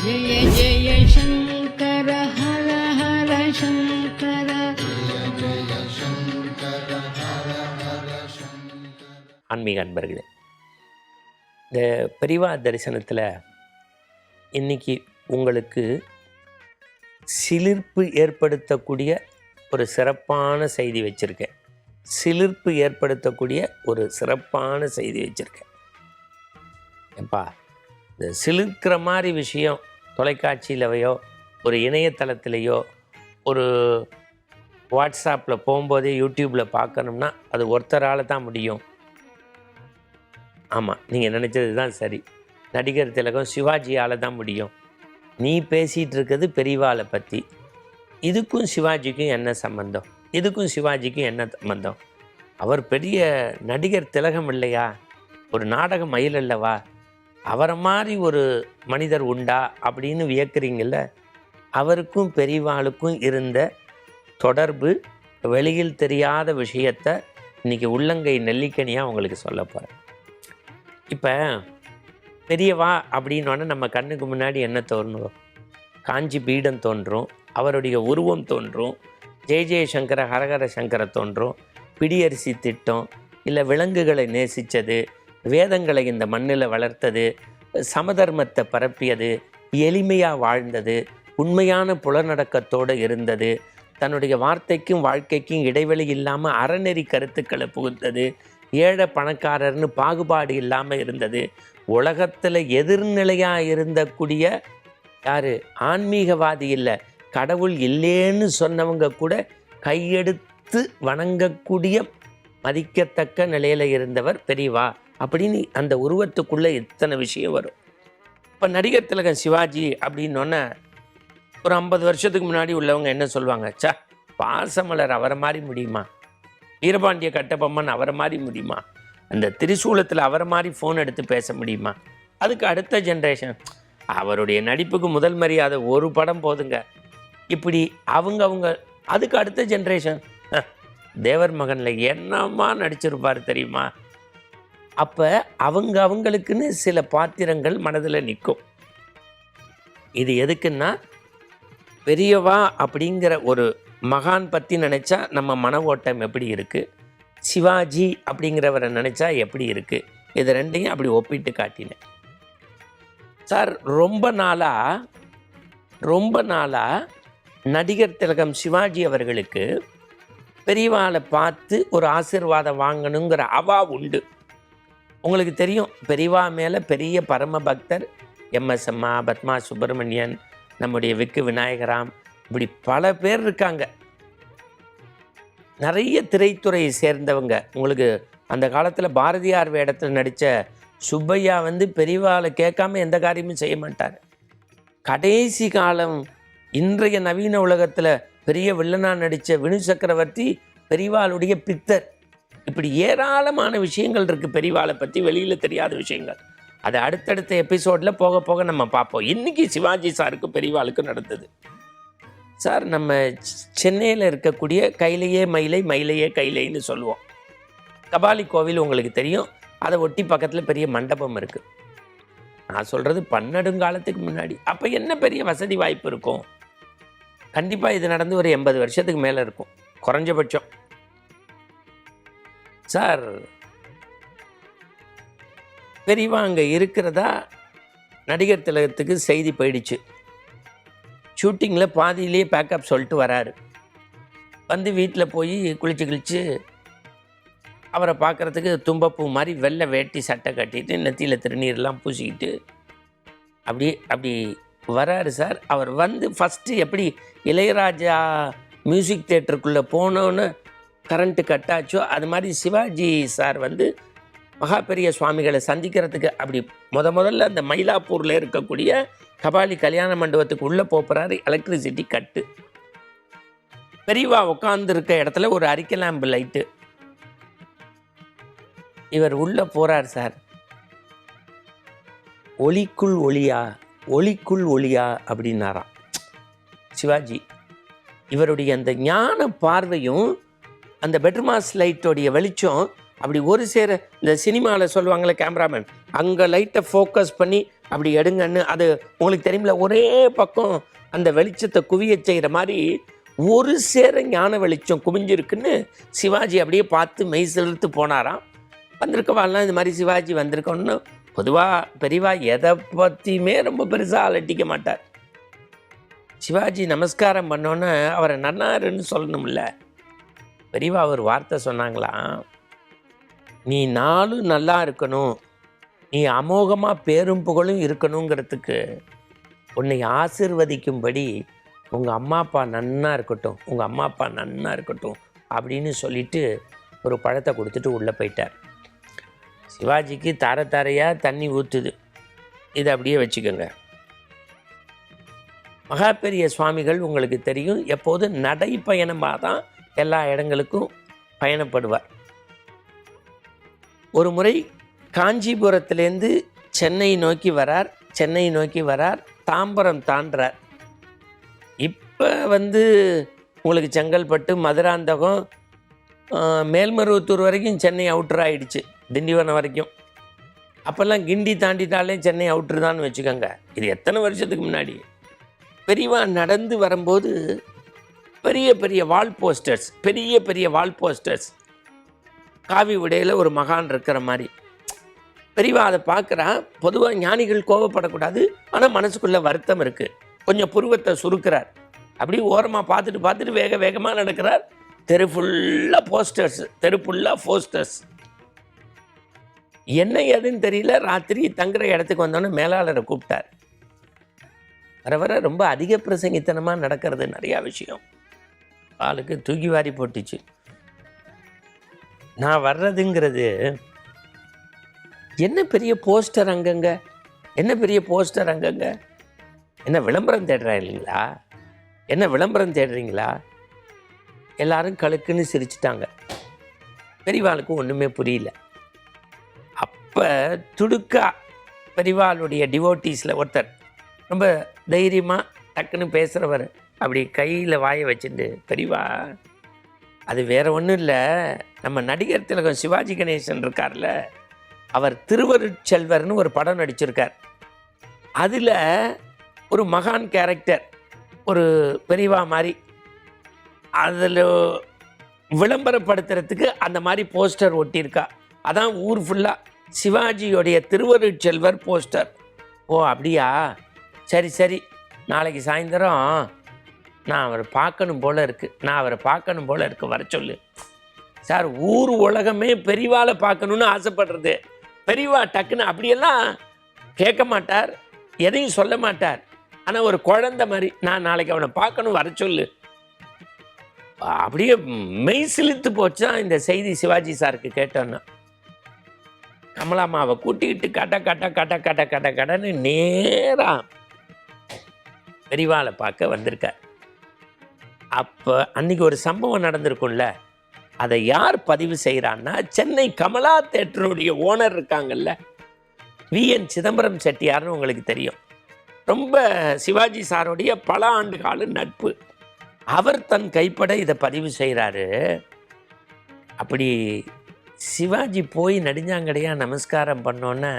ஜய ஜய சங்கர ஹர ஹர சங்கர. ஆன்மீக அன்பர்களே, இந்த பெரியவா தரிசனத்தில் இன்னைக்கு உங்களுக்கு சிலிர்ப்பு ஏற்படுத்தக்கூடிய ஒரு சிறப்பான செய்தி வச்சுருக்கேன். சிலிர்ப்பு ஏற்படுத்தக்கூடிய ஒரு சிறப்பான செய்தி வச்சுருக்கேன். எப்பா, இந்த சிலிர்க்கிற மாதிரி விஷயம் தொலைக்காட்சியிலையோ ஒரு இணையதளத்திலையோ ஒரு வாட்ஸ்அப்பில் போகும்போதே யூடியூப்பில் பார்க்கணும்னா அது ஒருத்தரால் தான் முடியும். ஆமாம், நீங்கள் நினச்சது தான் சரி. நடிகர் திலகம் சிவாஜியால் தான் முடியும். நீ பேசிகிட்டு இருக்கிறது பெரியவாளை பற்றி. இதுக்கும் சிவாஜிக்கும் என்ன சம்பந்தம்? இதுக்கும் சிவாஜிக்கும் என்ன சம்பந்தம்? அவர் பெரிய நடிகர் திலகம் இல்லையா? ஒரு நாடக மயில் அல்லவா? அவரை மாதிரி ஒரு மனிதர் உண்டா அப்படின்னு வியக்கிறீங்கள. அவருக்கும் பெரியவாளுக்கும் இருந்த தொடர்பு, வெளியில் தெரியாத விஷயத்தை இன்றைக்கி உள்ளங்கை நெல்லிக்கனியாக உங்களுக்கு சொல்ல போகிறேன். இப்போ பெரியவா அப்படின்னோடனே நம்ம கண்ணுக்கு முன்னாடி என்ன தோன்றும்? காஞ்சி பீடம் தோன்றும், அவருடைய உருவம் தோன்றும், ஜெய ஜெயசங்கர ஹரஹர சங்கர தோன்றும், பிடியரிசி திட்டம், இல்லை விலங்குகளை நேசித்தது, வேதங்களை இந்த மண்ணில் வளர்த்தது, சமதர்மத்தை பரப்பியது, எளிமையாக வாழ்ந்தது, உண்மையான புலநடக்கத்தோடு இருந்தது, தன்னுடைய வார்த்தைக்கும் வாழ்க்கைக்கும் இடைவெளி இல்லாமல் அறநெறி கருத்துக்களை புகுத்தது, ஏழை பணக்காரர்னு பாகுபாடு இல்லாமல் இருந்தது, உலகத்தில் எதிர்நிலையாக இருந்தக்கூடிய யார்? ஆன்மீகவாதி இல்லை, கடவுள் இல்லேன்னு சொன்னவங்க கூட கையெடுத்து வணங்கக்கூடிய மதிக்கத்தக்க நிலையில் இருந்தவர் பெரியவா அப்படின்னு அந்த உருவத்துக்குள்ளே எத்தனை விஷயம் வரும். இப்போ நடிகர் திலகம் சிவாஜி அப்படின்னோன்னே ஒரு 50 வருஷத்துக்கு முன்னாடி உள்ளவங்க என்ன சொல்லுவாங்க? சா, பாசமலர் அவரை மாதிரி முடியுமா? வீரபாண்டிய கட்டபொம்மன் அவரை மாதிரி முடியுமா? அந்த திரிசூலத்தில் அவரை மாதிரி ஃபோன் எடுத்து பேச முடியுமா? அதுக்கு அடுத்த ஜென்ரேஷன் அவருடைய நடிப்புக்கு முதல் மரியாதை ஒரு படம் போதுங்க. இப்படி அவங்க அதுக்கு அடுத்த ஜென்ரேஷன் தேவர் மகனில் என்னமா நடிச்சிருப்பார் தெரியுமா? அப்போ அவங்களுக்குன்னு சில பாத்திரங்கள் மனதில் நிற்கும். இது எதுக்குன்னா, பெரியவா அப்படிங்கிற ஒரு மகான் பற்றி நினச்சா நம்ம மன ஓட்டம் எப்படி இருக்குது, சிவாஜி அப்படிங்கிறவரை நினச்சா எப்படி இருக்குது, இது ரெண்டையும் அப்படி ஒப்பிட்டு காட்டினேன். சார், ரொம்ப நாளாக நடிகர் திலகம் சிவாஜி அவர்களுக்கு பெரியவாளை பார்த்து ஒரு ஆசீர்வாதம் வாங்கணுங்கிற அவா உண்டு. உங்களுக்கு தெரியும், பெரியவா மேலே பெரிய பரம பக்தர் MS அம்மா, பத்மா சுப்பிரமணியன், நம்முடைய விக்கு விநாயகராம், இப்படி பல பேர் இருக்காங்க. நிறைய திரைத்துறையை சேர்ந்தவங்க. உங்களுக்கு அந்த காலத்தில் பாரதியார் வேடத்தில் நடித்த சுப்பையா பெரியவாளை கேட்காம எந்த காரியமும் செய்ய மாட்டார். கடைசி காலம் இன்றைய நவீன உலகத்தில் பெரிய வில்லனாக நடித்த வினு சக்கரவர்த்தி பெரியவாளுடைய பித்தர். இப்படி ஏராளமான விஷயங்கள் இருக்குது பெரியவாளை பற்றி, வெளியில் தெரியாத விஷயங்கள். அது அடுத்தடுத்த எபிசோடில் போக போக நம்ம பார்ப்போம். இன்றைக்கி சிவாஜி சாருக்கு பெரியவாளுக்கு நடந்தது. சார், நம்ம சென்னையில் இருக்கக்கூடிய கையிலையே மயிலை, மயிலையே கையிலைன்னு சொல்லுவோம். கபாலி கோவில் உங்களுக்கு தெரியும். அதை ஒட்டி பக்கத்தில் பெரிய மண்டபம் இருக்குது. நான் சொல்கிறது பன்னெடுங்காலத்துக்கு முன்னாடி. அப்போ என்ன பெரிய வசதி வாய்ப்பு இருக்கும்? கண்டிப்பாக இது நடந்து ஒரு 80 வருஷத்துக்கு மேலே இருக்கும் குறைஞ்சபட்சம். சார், பெரியவா அங்கே இருக்கிறதா நடிகர் திலகத்துக்கு செய்தி போயிடுச்சு. ஷூட்டிங்கில் பாதியிலேயே பேக்கப் சொல்லிட்டு வராரு. வீட்டில் போய் குளிச்சு அவரை பார்க்குறதுக்கு தும்பப்பூ மாதிரி வெள்ளை வேட்டி சட்டை கட்டிட்டு நெத்தியில் திருநீர்லாம் பூசிக்கிட்டு அப்படி வராரு சார். அவர் ஃபஸ்ட்டு எப்படி இளையராஜா மியூசிக் தியேட்டருக்குள்ளே போனோன்னு கரண்ட்டு கட்டாச்சோ அது மாதிரி சிவாஜி சார் மகாபெரிய சுவாமிகளை சந்திக்கிறதுக்கு அப்படி முதல்ல அந்த மயிலாப்பூரில் இருக்கக்கூடிய கபாலி கல்யாண மண்டபத்துக்கு உள்ளே போகிறாரு. எலக்ட்ரிசிட்டி கட்டு. பெரியவா உட்காந்துருக்க இடத்துல ஒரு அரிக்க லேம்பு லைட்டு. இவர் உள்ளே போகிறார் சார். ஒளிக்குள் ஒளியா அப்படின்னாராம் சிவாஜி. இவருடைய அந்த ஞான பார்வையும் அந்த பெட்ரூமாஸ் லைட்டோடைய வெளிச்சம் அப்படி ஒரு சேர இந்த சினிமாவில் சொல்லுவாங்களே கேமராமேன், அங்கே லைட்டை ஃபோக்கஸ் பண்ணி அப்படி எடுங்கன்னு, அது உங்களுக்கு தெரியுமில்ல, ஒரே பக்கம் அந்த வெளிச்சத்தை குவிய செய்கிற மாதிரி ஒரு சேர ஞான வெளிச்சம் குவிஞ்சிருக்குன்னு சிவாஜி அப்படியே பார்த்து மெய் செலுத்து போனாராம். வந்திருக்கவாள்லாம் இந்த மாதிரி சிவாஜி வந்திருக்கோன்னு பொதுவாக பெரியவா எதை பற்றியுமே ரொம்ப பெருசாக அலட்டிக்க மாட்டார். சிவாஜி நமஸ்காரம் பண்ணோன்னு அவரை நன்னாருன்னு சொல்லணும்ல. பெரியவா ஒரு வார்த்தை சொன்னாங்களாம், நீ நாளும் நல்லா இருக்கணும், நீ அமோகமாக பேரும் புகழும் இருக்கணுங்கிறதுக்கு உன்னை ஆசிர்வதிக்கும்படி உங்கள் அம்மா அப்பா நன்னா இருக்கட்டும், உங்கள் அம்மா அப்பா நன்னா இருக்கட்டும் அப்படின்னு சொல்லிட்டு ஒரு பழத்தை கொடுத்துட்டு உள்ளே போயிட்டார். சிவாஜிக்கு தார தாரையாக தண்ணி ஊற்றுது. இதை அப்படியே வச்சுக்கோங்க. மகாபெரிய சுவாமிகள் உங்களுக்கு தெரியும், எப்போதும் நடைப்பயணமாக தான் எல்லா இடங்களுக்கும் பயணப்படுவார். ஒரு முறை காஞ்சிபுரத்துலேருந்து சென்னை நோக்கி வரார், தாம்பரம் தாண்டுறார். இப்போ உங்களுக்கு செங்கல்பட்டு, மதுராந்தகம், மேல்மருவத்தூர் வரைக்கும் சென்னை அவுட்டர் ஆகிடுச்சு, திண்டிவனம் வரைக்கும். அப்போல்லாம் கிண்டி தாண்டிட்டாலே சென்னை அவுட்ரு தான் வச்சுக்கோங்க. இது எத்தனை வருஷத்துக்கு முன்னாடி. பெரியவா நடந்து வரும்போது பெரிய பெரிய வால் போஸ்டர்ஸ், காவி உடையில் ஒரு மகான் இருக்கிற மாதிரி. பெரியவா அதை பார்க்குறா. பொதுவாக ஞானிகள் கோபப்படக்கூடாது, ஆனால் மனசுக்குள்ளே வருத்தம் இருக்குது. கொஞ்சம் புருவத்தை சுருக்கிறார். அப்படியே ஓரமாக பார்த்துட்டு வேகமாக நடக்கிறார். தெரு ஃபுல்லாக போஸ்டர்ஸ். என்ன ஏதுன்னு தெரியல. ராத்திரி தங்குற இடத்துக்கு வந்தோன்னே மேலாளரை கூப்பிட்டார். வர ரொம்ப அதிக பிரசங்கித்தனமாக நடக்கிறது நிறையா விஷயம். ஆளுக்கு தூக்கி வாரி போட்டுச்சு. நான் வர்றதுங்கிறது என்ன பெரிய போஸ்டர் அங்கங்க, என்ன விளம்பரம் தேடுறீங்களா? எல்லாரும் கழுக்குன்னு சிரிச்சிட்டாங்க. பெரியவாளுக்கு ஒன்றுமே புரியல. அப்போ துடுக்கா பெரியவாளுடைய டிவோட்டீஸில் ஒருத்தர் ரொம்ப தைரியமாக டக்குன்னு பேசுகிறவர் அப்படி கையில் வாயை வச்சுட்டு, பெரியவா அது வேறு ஒன்றும் இல்லை, நம்ம நடிகர் திலகம் சிவாஜி கணேசன் இருக்கார்ல, அவர் திருவருட்செல்வர்னு ஒரு படம் நடிச்சிருக்கார். அதில் ஒரு மகான் கேரக்டர், ஒரு பெரியவா மாதிரி, அதில் விளம்பரப்படுத்துறதுக்கு அந்த மாதிரி போஸ்டர் ஒட்டியிருக்கா. அதான் ஊர் ஃபுல்லாக சிவாஜியோடைய திருவருட்செல்வர் போஸ்டர். ஓ அப்படியா, சரி, நாளைக்கு சாயந்தரம் நான் அவரை பார்க்கணும் போல் இருக்குது, வர சொல்லு. சார், ஊர் உலகமே பெரியவாளை பார்க்கணுன்னு ஆசைப்படுறது. பெரியவா டக்குன்னு அப்படியெல்லாம் கேட்க மாட்டார், எதையும் சொல்ல மாட்டார். ஆனால் ஒரு குழந்தை மாதிரி, நான் நாளைக்கு அவனை பார்க்கணும், வர சொல்லு. அப்படியே மெய் சிலித்து போச்சா இந்த செய்தி சிவாஜி சாருக்கு கேட்டோன்னா. கமலாமாவை கூட்டிக்கிட்டு கடன்னு நேராக பெரியவாளை பார்க்க வந்திருக்கார். அப்போ அன்றைக்கி ஒரு சம்பவம் நடந்திருக்கும்ல, அதை யார் பதிவு செய்கிறான்னா, சென்னை கமலா தேட்டருடைய ஓனர் இருக்காங்கல்ல, VN சிதம்பரம் செட்டியார்னு உங்களுக்கு தெரியும். ரொம்ப சிவாஜி சாருடைய பல ஆண்டு கால நட்பு. அவர் தன் கைப்பட இதை பதிவு செய்கிறாரு. அப்படி சிவாஜி போய் நெடுஞ்சாங்கடையாக நமஸ்காரம் பண்ணோன்னே,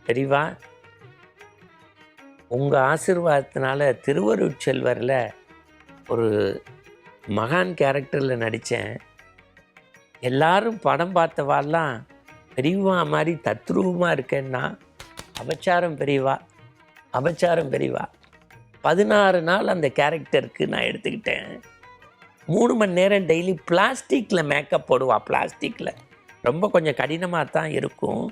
பெரியவா உங்கள் ஆசீர்வாதத்தினால திருவருட்செல்வரில் ஒரு மகான் கேரக்டரில் நடித்தேன். எல்லாரும் படம் பார்த்தவாலாம் பெரியவா மாதிரி தத்ரூபமாக இருக்கேன்னா அபச்சாரம் பெரியவா. 16 நாள் அந்த கேரக்டருக்கு நான் எடுத்துக்கிட்டேன். 3 மணி நேரம் டெய்லி பிளாஸ்டிக்கில் மேக்கப் போடுவா. பிளாஸ்டிக்கில் ரொம்ப கொஞ்சம் கடினமாக தான் இருக்கும்.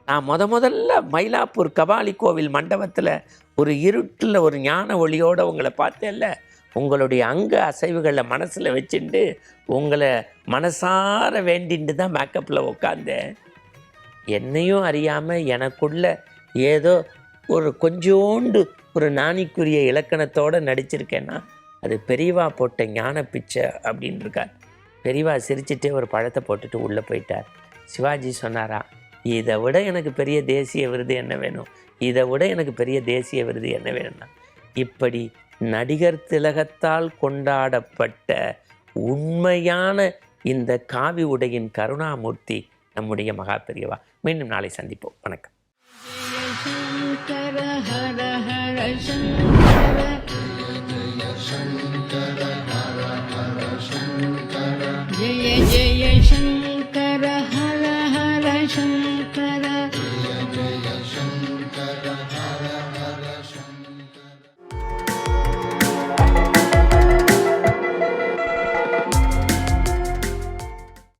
நான் முதல்ல மயிலாப்பூர் கபாலி கோவில் மண்டபத்தில் ஒரு இருட்டில் ஒரு ஞான ஒளியோடு உங்களை பார்த்தேன்ல, உங்களுடைய அங்க அசைவுகளை மனசில் வச்சுட்டு உங்களை மனசார வேண்டிட்டு தான் மேக்கப்பில் உட்காந்தேன். என்னையும் அறியாமல் எனக்குள்ள ஏதோ ஒரு கொஞ்சோண்டு ஒரு நாணிக்குரிய இலக்கணத்தோடு நடிச்சிருக்கேன்னா அது பெரியவா போட்ட ஞான பிச்சை அப்படின்னு இருக்கார். பெரியவா சிரிச்சிட்டே ஒரு பழத்தை போட்டுட்டு உள்ளே போயிட்டார். சிவாஜி சொன்னாரா, இதை விட எனக்கு பெரிய தேசிய விருது என்ன வேணும், இப்படி நடிகர் திலகத்தால் கொண்டாடப்பட்ட உண்மையான இந்த காவி உடையின் கருணாமூர்த்தி நம்முடைய மகா பெரியவா. மீண்டும் நாளை சந்திப்போம். வணக்கம். शङ्कर हर हर शङ्कर जय जय शङ्कर हर हर शङ्कर